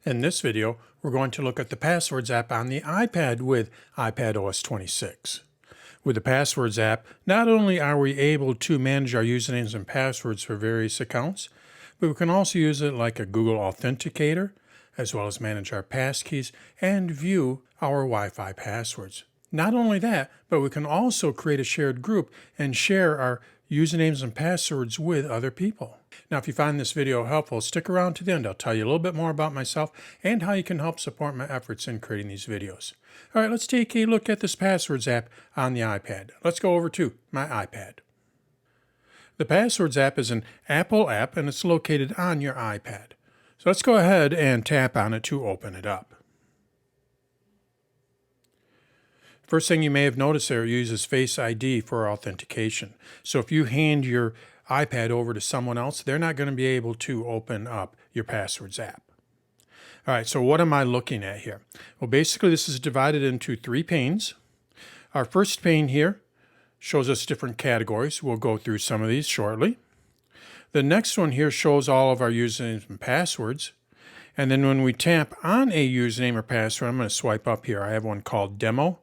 In this video, we're going to look at the Passwords app on the iPad with iPadOS 26. With the Passwords app, not only are we able to manage our usernames and passwords for various accounts, but we can also use it like a Google Authenticator, as well as manage our passkeys and view our Wi-Fi passwords. Not only that, but we can also create a shared group and share our usernames and passwords with other people. Now, if you find this video helpful, stick around to the end. I'll tell you a little bit more about myself and how you can help support my efforts in creating these videos. All right, let's take a look at this Passwords app on the iPad. Let's go over to my iPad. The Passwords app is an Apple app and it's located on your iPad. So let's go ahead and tap on it to open it up. First thing you may have noticed there, it uses Face ID for authentication. So if you hand your iPad over to someone else, they're not going to be able to open up your Passwords app. All right, so what am I looking at here? Well, basically this is divided into three panes. Our first pane here shows us different categories. We'll go through some of these shortly. The next one here shows all of our usernames and passwords. And then when we tap on a username or password, I'm going to swipe up here. I have one called Demo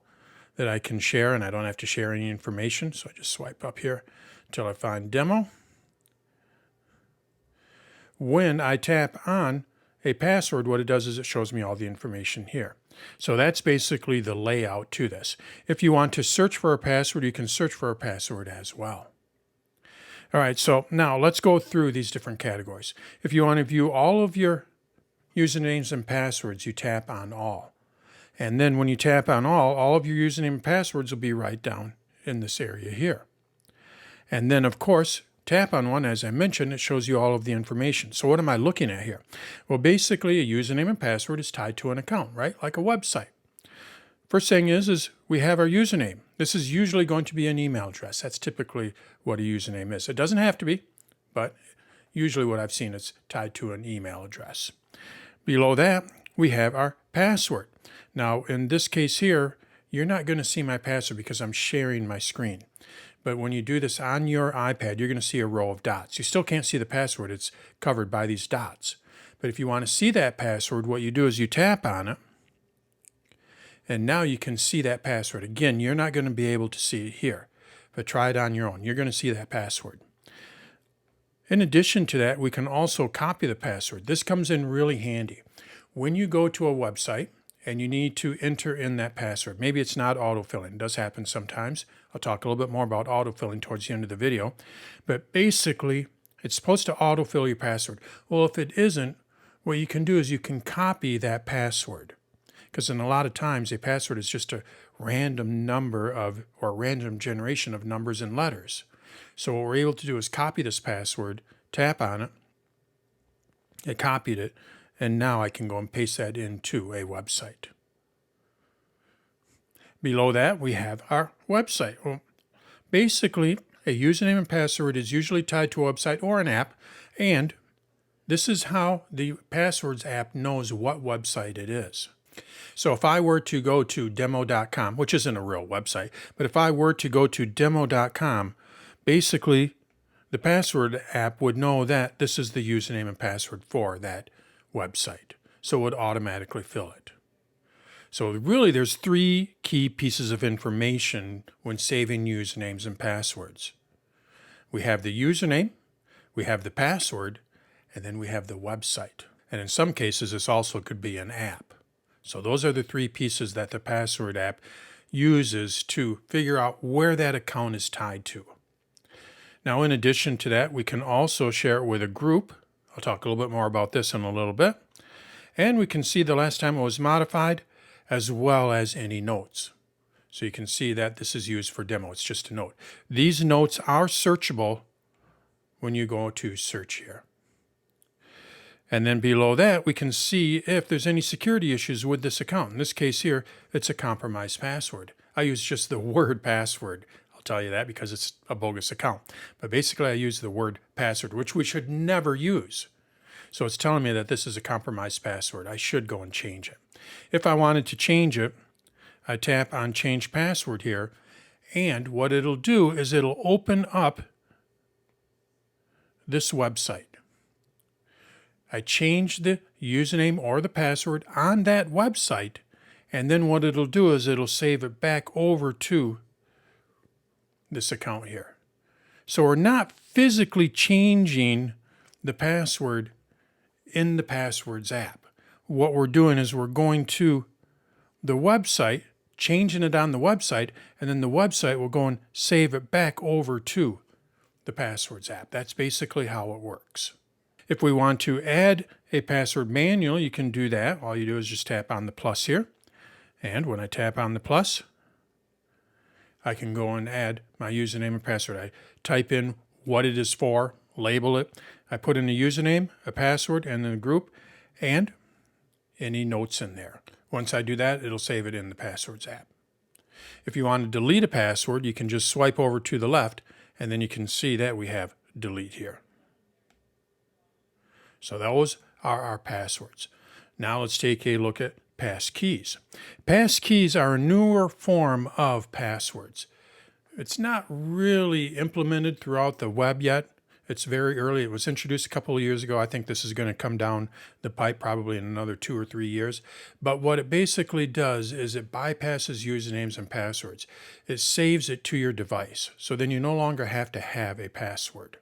that I can share, and I don't have to share any information. So I just swipe up here until I find Demo. When I tap on a password, what it does is it shows me all the information here. So that's basically the layout to this. If you want to search for a password, you can search for a password as well. All right, so now let's go through these different categories. If you want to view all of your usernames and passwords, you tap on All. And then when you tap on all of your username and passwords will be right down in this area here. And then, of course, tap on one, as I mentioned, it shows you all of the information. So what am I looking at here? Well, basically, a username and password is tied to an account, right? Like a website. First thing is we have our username. This is usually going to be an email address. That's typically what a username is. It doesn't have to be, but usually what I've seen is tied to an email address. Below that, we have our password. Now, in this case here, you're not going to see my password because I'm sharing my screen. But when you do this on your iPad, you're going to see a row of dots. You still can't see the password. It's covered by these dots. But if you want to see that password, what you do is you tap on it, and now you can see that password. Again, you're not going to be able to see it here, but try it on your own. You're going to see that password. In addition to that, we can also copy the password. This comes in really handy. When you go to a website and you need to enter in that password, maybe it's not autofilling. It does happen sometimes. I'll talk a little bit more about autofilling towards the end of the video. But basically, it's supposed to autofill your password. Well, if it isn't, what you can do is you can copy that password. Because in a lot of times, a password is just a random number of, or random generation of numbers and letters. So what we're able to do is copy this password, tap on it, it copied it, and now I can go and paste that into a website. Below that, we have our website. Well, basically, a username and password is usually tied to a website or an app, and this is how the Passwords app knows what website it is. So if I were to go to demo.com, which isn't a real website, but if I were to go to demo.com, basically the Password app would know that this is the username and password for that website. So it would automatically fill it. So really there's three key pieces of information when saving usernames and passwords. We have the username, we have the password, and then we have the website. And in some cases, this also could be an app. So those are the three pieces that the Password app uses to figure out where that account is tied to. Now, in addition to that, we can also share it with a group. I'll talk a little bit more about this in a little bit. And we can see the last time it was modified, as well as any notes. So you can see that this is used for demo. It's just a note. These notes are searchable when you go to search here. And then below that, we can see if there's any security issues with this account. In this case here, it's a compromised password. I use just the word password. I'll tell you that because it's a bogus account. But basically, I use the word password, which we should never use. So it's telling me that this is a compromised password. I should go and change it. If I wanted to change it, I tap on Change Password here. And what it'll do is it'll open up this website. I change the username or the password on that website, and then what it'll do is it'll save it back over to this account here. So we're not physically changing the password in the Passwords app. What we're doing is we're going to the website, changing it on the website, and then the website will go and save it back over to the Passwords app. That's basically how it works. If we want to add a password manually, you can do that. All you do is just tap on the plus here. And when I tap on the plus, I can go and add my username and password. I type in what it is for, label it. I put in a username, a password, and then a group, and any notes in there. Once I do that, it'll save it in the Passwords app. If you want to delete a password, you can just swipe over to the left, and then you can see that we have delete here. So those are our passwords. Now let's take a look at passkeys. Passkeys are a newer form of passwords. It's not really implemented throughout the web yet. It's very early. It was introduced a couple of years ago. I think this is going to come down the pipe probably in another 2 or 3 years. But what it basically does is it bypasses usernames and passwords. It saves it to your device. So then you no longer have to have a password.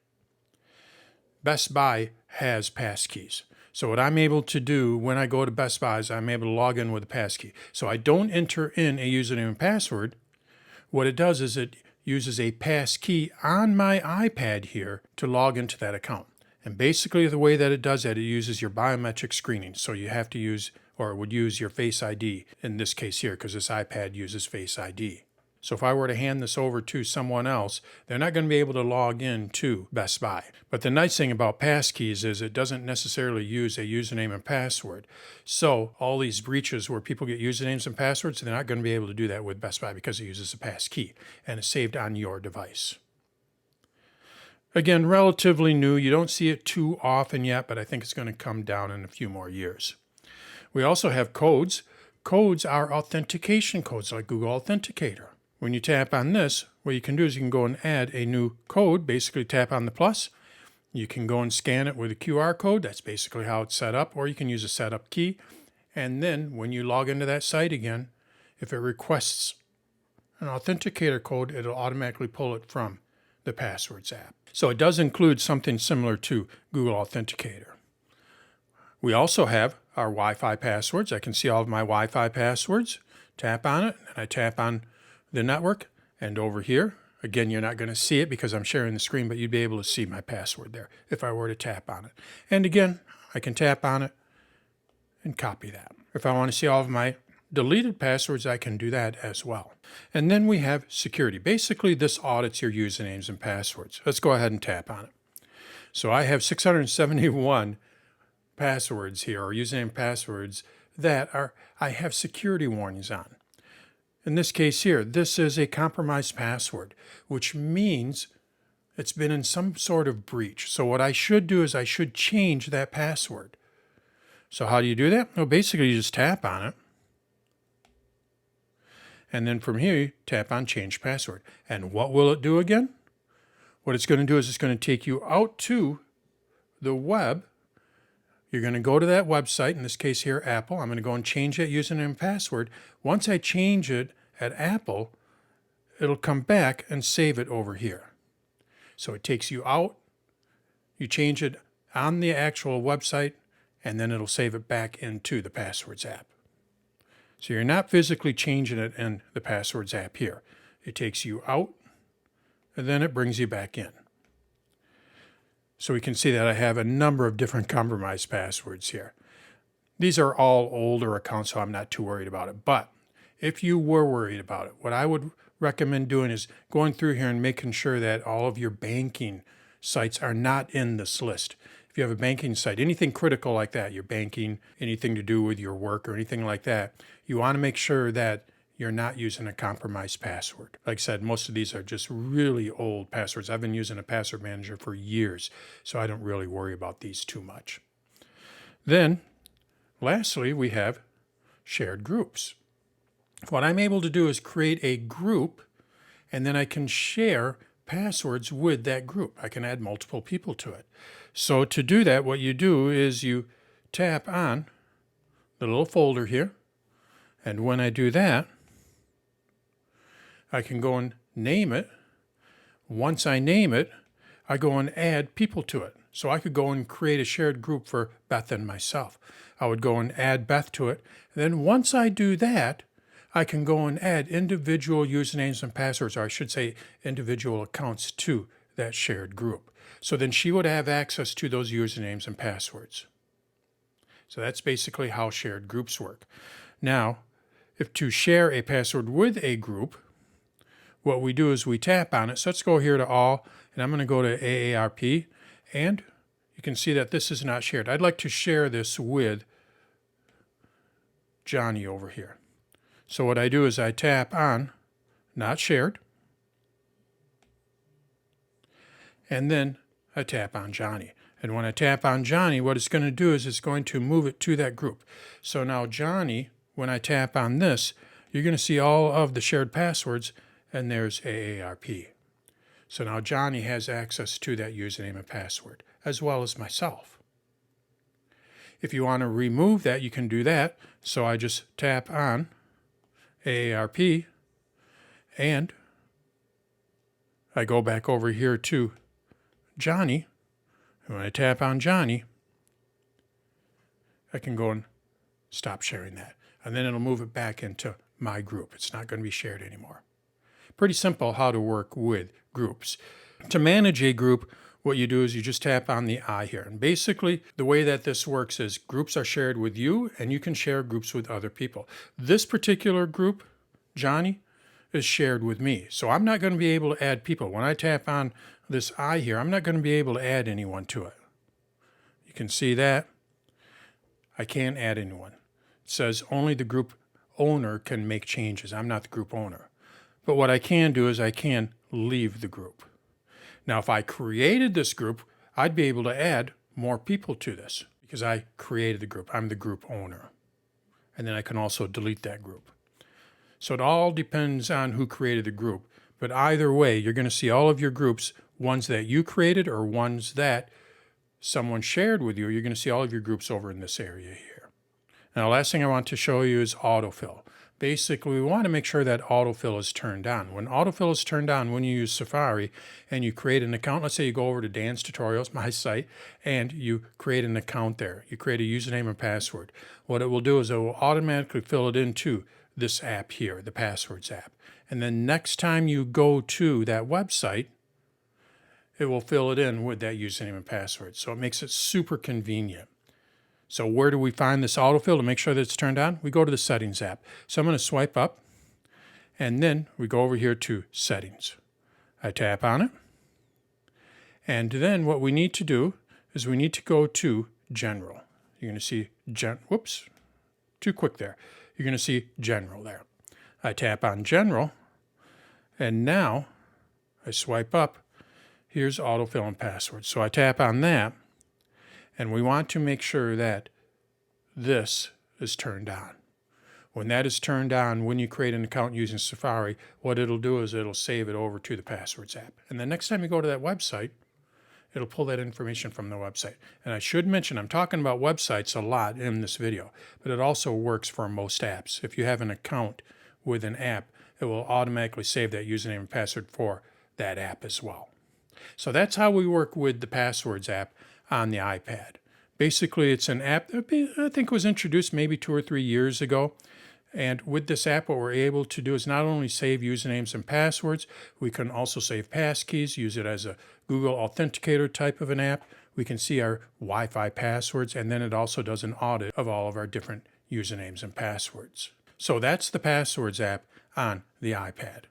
Best Buy has passkeys. So what I'm able to do when I go to Best Buy is I'm able to log in with a passkey. So I don't enter in a username and password. What it does is it uses a passkey on my iPad here to log into that account. And basically the way that it does that, it uses your biometric screening. So you have to use, or it would use your Face ID in this case here, because this iPad uses Face ID. So if I were to hand this over to someone else, they're not going to be able to log in to Best Buy. But the nice thing about passkeys is it doesn't necessarily use a username and password. So all these breaches where people get usernames and passwords, they're not going to be able to do that with Best Buy because it uses a passkey and it's saved on your device. Again, relatively new. You don't see it too often yet, but I think it's going to come down in a few more years. We also have codes. Codes are authentication codes like Google Authenticator. When you tap on this, what you can do is you can go and add a new code, basically tap on the plus. You can go and scan it with a QR code. That's basically how it's set up, or you can use a setup key. And then when you log into that site again, if it requests an authenticator code, it'll automatically pull it from the Passwords app. So it does include something similar to Google Authenticator. We also have our Wi-Fi passwords. I can see all of my Wi-Fi passwords. Tap on it, and I tap on the network, and over here, again, you're not going to see it because I'm sharing the screen, but you'd be able to see my password there if I were to tap on it. And again, I can tap on it and copy that. If I want to see all of my deleted passwords, I can do that as well. And then we have security. Basically, this audits your usernames and passwords. Let's go ahead and tap on it. So I have 671 passwords here, or username passwords, that I have security warnings on. In this case here, this is a compromised password, which means it's been in some sort of breach. So what I should do is I should change that password. So how do you do that? Well, basically you just tap on it. And then from here, you tap on Change Password. And what will it do again? What it's going to do is it's going to take you out to the web. You're going to go to that website, in this case here, Apple. I'm going to go and change that username and password. Once I change it at Apple, it'll come back and save it over here. So it takes you out, you change it on the actual website, and then it'll save it back into the Passwords app. So you're not physically changing it in the Passwords app here. It takes you out, and then it brings you back in. So we can see that I have a number of different compromised passwords here. These are all older accounts, so I'm not too worried about it. But if you were worried about it, what I would recommend doing is going through here and making sure that all of your banking sites are not in this list. If you have a banking site, anything critical like that, your banking, anything to do with your work or anything like that, you want to make sure that you're not using a compromised password. Like I said, most of these are just really old passwords. I've been using a password manager for years, so I don't really worry about these too much. Then, lastly, we have shared groups. What I'm able to do is create a group, and then I can share passwords with that group. I can add multiple people to it. So to do that, what you do is you tap on the little folder here. And when I do that, I can go and name it. Once I name it, I go and add people to it. So I could go and create a shared group for Beth and myself. I would go and add Beth to it. And then once I do that, I can go and add individual usernames and passwords, or I should say individual accounts to that shared group. So then she would have access to those usernames and passwords. So that's basically how shared groups work. Now, if to share a password with a group, what we do is we tap on it. So let's go here to all, and I'm going to go to AARP, and you can see that this is not shared. I'd like to share this with Johnny over here. So what I do is I tap on not shared, and then I tap on Johnny. And when I tap on Johnny, what it's going to do is it's going to move it to that group. So now Johnny, when I tap on this, you're going to see all of the shared passwords, and there's AARP. So now Johnny has access to that username and password, as well as myself. If you want to remove that, you can do that. So I just tap on AARP, and I go back over here to Johnny. And when I tap on Johnny, I can go and stop sharing that. And then it'll move it back into my group. It's not going to be shared anymore. Pretty simple how to work with groups. To manage a group, what you do is you just tap on the I here. And basically, the way that this works is groups are shared with you, and you can share groups with other people. This particular group, Johnny, is shared with me. So I'm not going to be able to add people. When I tap on this I here, I'm not going to be able to add anyone to it. You can see that. I can't add anyone. It says only the group owner can make changes. I'm not the group owner. But what I can do is I can leave the group. Now, if I created this group, I'd be able to add more people to this because I created the group. I'm the group owner. And then I can also delete that group. So it all depends on who created the group. But either way, you're going to see all of your groups, ones that you created or ones that someone shared with you. You're going to see all of your groups over in this area here. Now, the last thing I want to show you is autofill. Basically, we want to make sure that autofill is turned on. When autofill is turned on, when you use Safari and you create an account, let's say you go over to Dan's Tutorials, my site, and you create an account there. You create a username and password. What it will do is it will automatically fill it into this app here, the Passwords app. And then next time you go to that website, it will fill it in with that username and password. So it makes it super convenient. So where do we find this autofill to make sure that it's turned on? We go to the Settings app. So I'm going to swipe up, and then we go over here to Settings. I tap on it. And then what we need to do is we need to go to General. You're going to see, whoops, too quick there. You're going to see General there. I tap on General, and now I swipe up. Here's autofill and passwords. So I tap on that, and we want to make sure that this is turned on. When that is turned on, when you create an account using Safari, what it'll do is it'll save it over to the Passwords app. And the next time you go to that website, it'll pull that information from the website. And I should mention, I'm talking about websites a lot in this video, but it also works for most apps. If you have an account with an app, it will automatically save that username and password for that app as well. So that's how we work with the Passwords app on the iPad. Basically, it's an app that I think was introduced maybe 2 or 3 years ago. And with this app, what we're able to do is not only save usernames and passwords, we can also save passkeys, use it as a Google Authenticator type of an app. We can see our Wi-Fi passwords, and then it also does an audit of all of our different usernames and passwords. So that's the Passwords app on the iPad.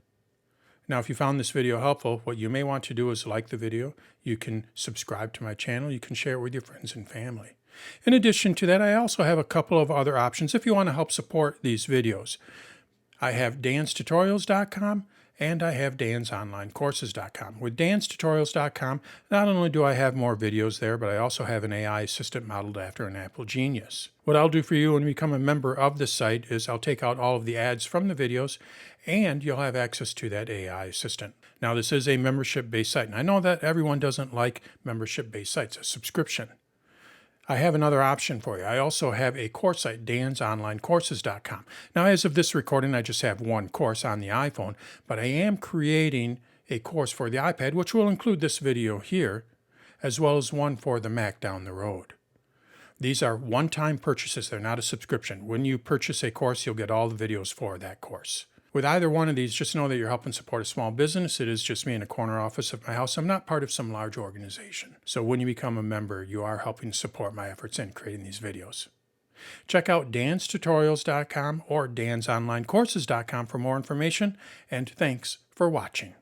Now, if you found this video helpful, what you may want to do is like the video. You can subscribe to my channel. You can share it with your friends and family. In addition to that, I also have a couple of other options if you want to help support these videos. I have danstutorials.com and I have dansonlinecourses.com. With danstutorials.com, not only do I have more videos there, but I also have an AI assistant modeled after an Apple genius. What I'll do for you when you become a member of the site is I'll take out all of the ads from the videos, and you'll have access to that AI assistant. Now, this is a membership-based site, and I know that everyone doesn't like membership-based sites, a subscription. I have another option for you. I also have a course site, dansonlinecourses.com. Now, as of this recording, I just have one course on the iPhone, but I am creating a course for the iPad, which will include this video here, as well as one for the Mac down the road. These are one-time purchases. They're not a subscription. When you purchase a course, you'll get all the videos for that course. With either one of these, just know that you're helping support a small business. It is just me in a corner office of my house. I'm not part of some large organization. So when you become a member, you are helping support my efforts in creating these videos. Check out danstutorials.com or dansonlinecourses.com for more information, and thanks for watching.